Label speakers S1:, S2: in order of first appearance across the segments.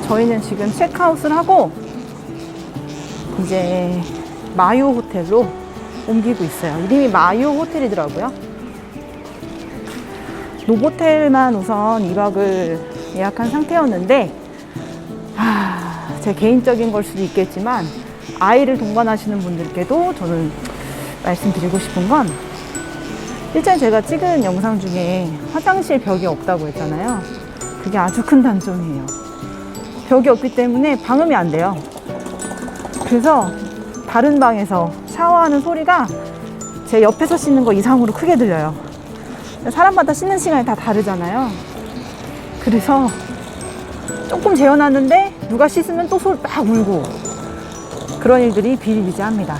S1: 저희는 지금 체크아웃을 하고 이제 마요 호텔로 옮기고 있어요. 이름이 마요 호텔이더라고요. 노보텔만 우선 2박을 예약한 상태였는데 제 개인적인 걸 수도 있겠지만 아이를 동반하시는 분들께도 저는 말씀드리고 싶은 건, 일전에 제가 찍은 영상 중에 화장실 벽이 없다고 했잖아요. 그게 아주 큰 단점이에요. 벽이 없기 때문에 방음이 안 돼요. 그래서 다른 방에서 샤워하는 소리가 제 옆에서 씻는 거 이상으로 크게 들려요. 사람마다 씻는 시간이 다 다르잖아요. 그래서 조금 재워놨는데 누가 씻으면 또 소리 막 울고 그런 일들이 비일비재합니다.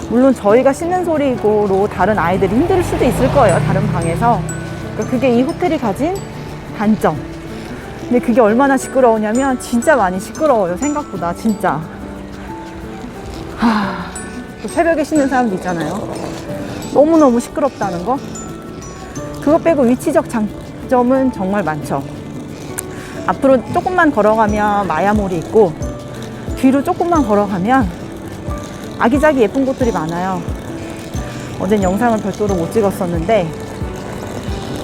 S1: 물론 저희가 씻는 소리로 다른 아이들이 힘들 수도 있을 거예요. 다른 방에서. 그러니까 그게 이 호텔이 가진 단점. 근데 그게 얼마나 시끄러우냐면 진짜 많이 시끄러워요. 생각보다 진짜. 또 새벽에 씻는 사람도 있잖아요. 너무너무 시끄럽다는 거. 그거 빼고 위치적 장점은 정말 많죠. 앞으로 조금만 걸어가면 마야몰이 있고, 뒤로 조금만 걸어가면 아기자기 예쁜 곳들이 많아요. 어젠 영상을 별도로 못 찍었었는데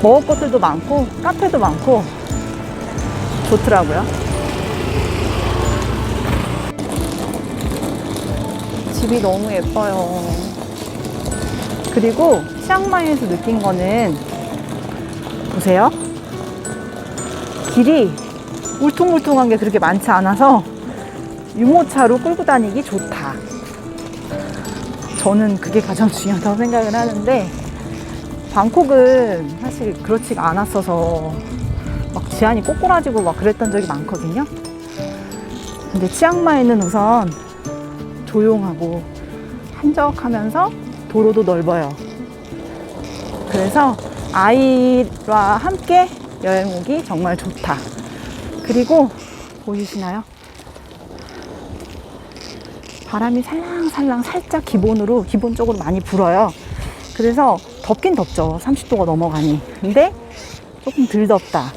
S1: 먹을 것들도 많고 카페도 많고 좋더라고요. 집이 너무 예뻐요. 그리고 치앙마이에서 느낀 거는, 보세요. 길이 울퉁불퉁한 게 그렇게 많지 않아서 유모차로 끌고 다니기 좋다. 저는 그게 가장 중요하다고 생각을 하는데, 방콕은 사실 그렇지가 않았어서 막 지안이 꼬꾸라지고 막 그랬던 적이 많거든요. 근데 치앙마이는 우선 조용하고 한적하면서 도로도 넓어요. 그래서 아이와 함께 여행 오기 정말 좋다. 그리고 보이시나요? 바람이 살랑살랑 살짝 기본적으로 많이 불어요. 그래서 덥긴 덥죠. 30도가 넘어가니. 근데 조금 덜 덥다.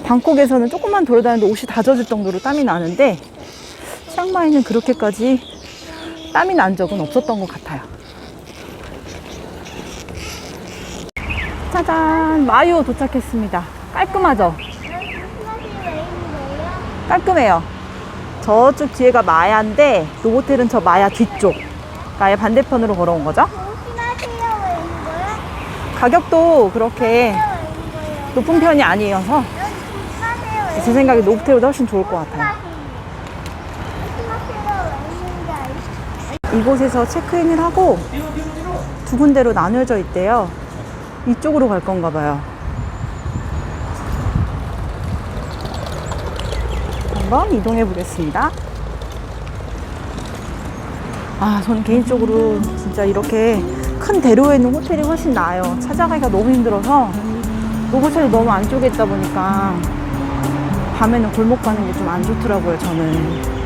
S1: 방콕에서는 조금만 돌아다니는데 옷이 다 젖을 정도로 땀이 나는데, 치앙마이는 그렇게까지 땀이 난 적은 없었던 것 같아요. 짜잔! 마요 도착했습니다. 깔끔하죠? 깔끔해요. 저쪽 뒤에가 마야인데 노보텔은 저 마야 뒤쪽, 마야 반대편으로 걸어온 거죠. 가격도 그렇게 높은 편이 아니어서 제 생각에 노보텔보다 훨씬 좋을 것 같아요. 이곳에서 체크인을 하고 두 군데로 나뉘어져 있대요. 이쪽으로 갈 건가 봐요. 한번 이동해 보겠습니다. 저는 개인적으로 진짜 이렇게 큰 대로에 있는 호텔이 훨씬 나아요. 찾아가기가 너무 힘들어서 노보텔이 너무 안쪽에 있다 보니까 밤에는 골목 가는 게 좀 안 좋더라고요, 저는.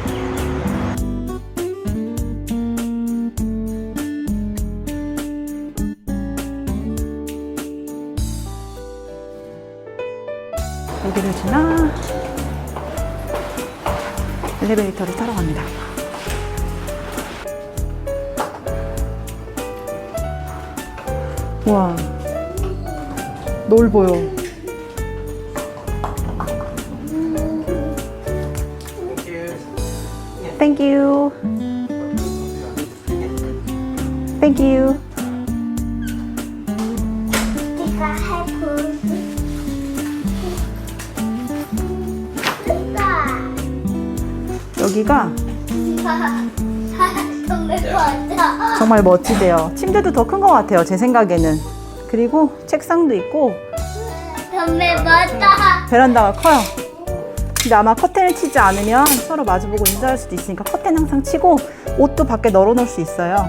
S1: 여기를 지나 엘리베이터를 타러 갑니다. 우와, 넓어요. Thank you. Thank you. 여기가 정말 멋지대요. 침대도 더 큰 것 같아요, 제 생각에는. 그리고 책상도 있고 베란다가 커요. 근데 아마 커튼을 치지 않으면 서로 마주보고 인사할 수도 있으니까 커튼 항상 치고 옷도 밖에 널어놓을 수 있어요.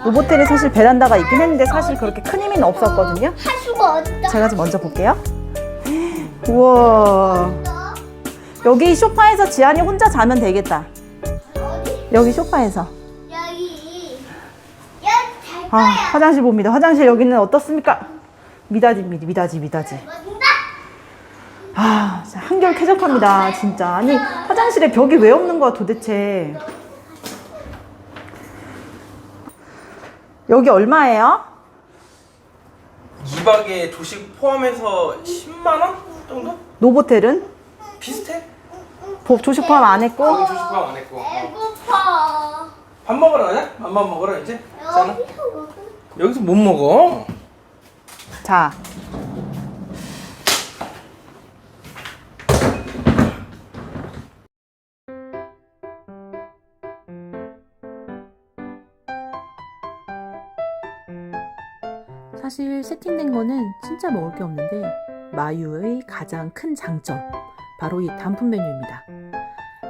S1: 노보텔에 사실 베란다가 있긴 했는데 사실 그렇게 큰 의미는 없었거든요. 제가 좀 먼저 볼게요. 우와, 여기 소파에서 지안이 혼자 자면 되겠다. 여기 소파에서. 화장실 봅니다. 화장실 여기는 어떻습니까? 미닫이. 진짜 한결 쾌적합니다. 진짜. 아니, 화장실에 벽이 왜 없는 거야, 도대체. 여기 얼마예요?
S2: 2박에 조식 포함해서 10만 원 정도?
S1: 노보텔은?
S2: 비슷해?
S1: 조식 포함 안 했고?
S2: 거기 조식 포함 안 했고.
S3: 배고파.
S2: 밥 먹으러 가자? 밥만 먹으러 이제? 괜찮아?
S3: 여기서 먹을
S2: 여기서 못 먹어.
S1: 자. 사실 세팅된 거는 진짜 먹을 게 없는데 마유의 가장 큰 장점 바로 이 단품 메뉴입니다.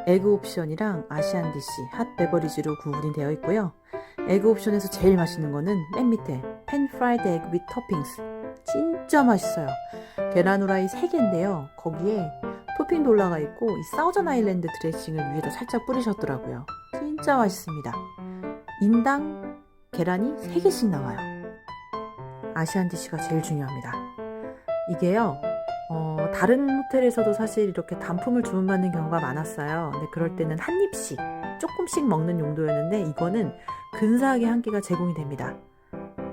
S1: 에그 옵션이랑 아시안 디시 핫 베버리지로 구분이 되어 있고요. 에그 옵션에서 제일 맛있는 거는 맨 밑에 팬 프라이드 에그 위트 토핑스, 진짜 맛있어요. 계란 후라이 3개인데요. 거기에 토핑도 올라가 있고 이 사우전 아일랜드 드레싱을 위에다 살짝 뿌리셨더라고요. 진짜 맛있습니다. 인당 계란이 3개씩 나와요. 아시안 디시가 제일 중요합니다. 이게요, 다른 호텔에서도 사실 이렇게 단품을 주문받는 경우가 많았어요. 근데 그럴 때는 한 입씩 조금씩 먹는 용도였는데 이거는 근사하게 한 끼가 제공이 됩니다.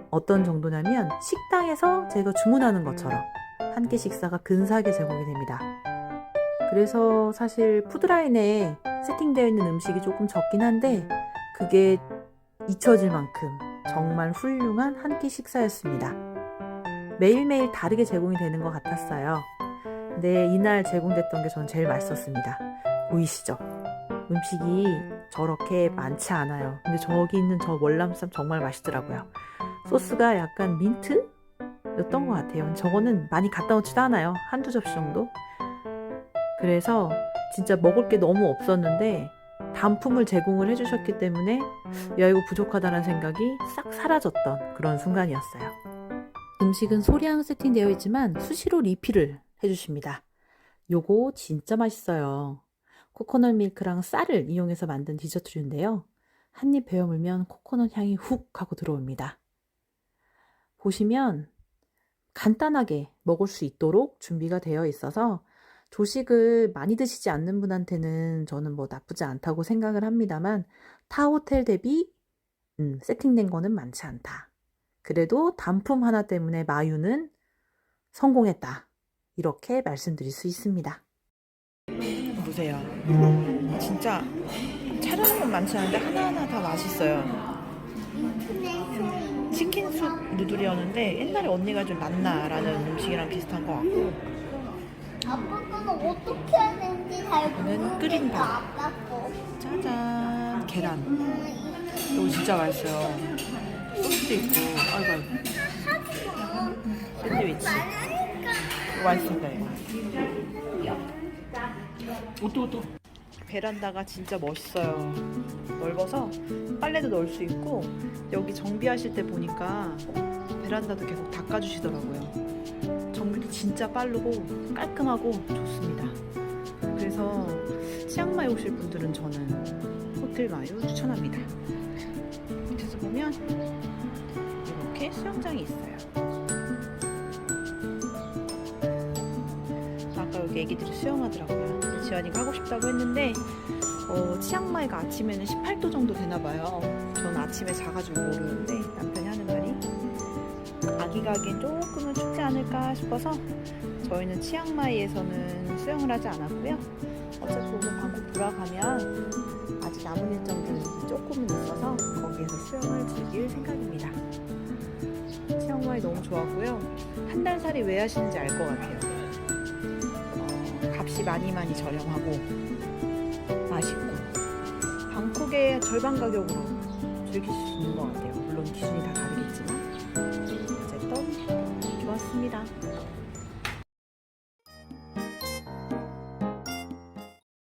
S1: 어떤 정도냐면 식당에서 제가 주문하는 것처럼 한 끼 식사가 근사하게 제공이 됩니다. 그래서 사실 푸드라인에 세팅되어 있는 음식이 조금 적긴 한데 그게 잊혀질 만큼 정말 훌륭한 한 끼 식사였습니다. 매일매일 다르게 제공이 되는 것 같았어요. 근데 이날 제공됐던 게 저는 제일 맛있었습니다. 보이시죠? 음식이 저렇게 많지 않아요. 근데 저기 있는 저 월남쌈 정말 맛있더라고요. 소스가 약간 민트였던 것 같아요. 저거는 많이 갖다 놓지도 않아요. 한두 접시 정도? 그래서 진짜 먹을 게 너무 없었는데 단품을 제공을 해주셨기 때문에 야, 이거 부족하다는 생각이 싹 사라졌던 그런 순간이었어요. 음식은 소량 세팅되어 있지만 수시로 리필을 해주십니다. 요거 진짜 맛있어요. 코코넛 밀크랑 쌀을 이용해서 만든 디저트류인데요. 한입 베어 물면 코코넛 향이 훅 하고 들어옵니다. 보시면 간단하게 먹을 수 있도록 준비가 되어 있어서 조식을 많이 드시지 않는 분한테는 저는 뭐 나쁘지 않다고 생각을 합니다만 타 호텔 대비 세팅된 거는 많지 않다. 그래도 단품 하나 때문에 마유는 성공했다. 이렇게 말씀드릴 수 있습니다. 보세요. 진짜 차려놓은 건 많지 않은데 하나하나 다 맛있어요. 치킨숲 누들이었는데 옛날에 언니가 좀 낫나라는 음식이랑 비슷한 것 같고
S3: 아빠 거는 어떻게 해야 되는지 잘
S1: 이거는 끓인 밥.
S3: 아빠 거.
S1: 짜잔 계란. 이거 진짜 맛있어요. 소스도 있고 아이고 샌드위치 이거 맛있습니다. 이거 또 베란다가 진짜 멋있어요. 넓어서 빨래도 넣을 수 있고 여기 정비하실 때 보니까 베란다도 계속 닦아주시더라고요. 정비도 진짜 빠르고 깔끔하고 좋습니다. 그래서 치앙마이 오실 분들은 저는 호텔 마유 추천합니다. 밑에서 보면 이렇게 수영장이 있어요. 아까 여기 애기들이 수영하더라고요. 지연이가 하고 싶다고 했는데 치앙마이가 아침에는 18도 정도 되나봐요. 저는 아침에 자가지고 모르는데 남편이 하는 말이 아기가 하기엔 조금은 춥지 않을까 싶어서 저희는 치앙마이에서는 수영을 하지 않았고요. 어차피 오늘 방콕 돌아가면 아직 남은 일정들이 조금은 있어서 거기에서 수영을 즐길 생각입니다. 치앙마이 너무 좋았고요. 한 달 살이 왜 하시는지 알 것 같아요. 값이 많이 저렴하고 맛있고 방콕의 절반 가격으로 즐길 수 있는 것 같아요. 물론 기준이 다 다르겠지만 어쨌든 좋았습니다.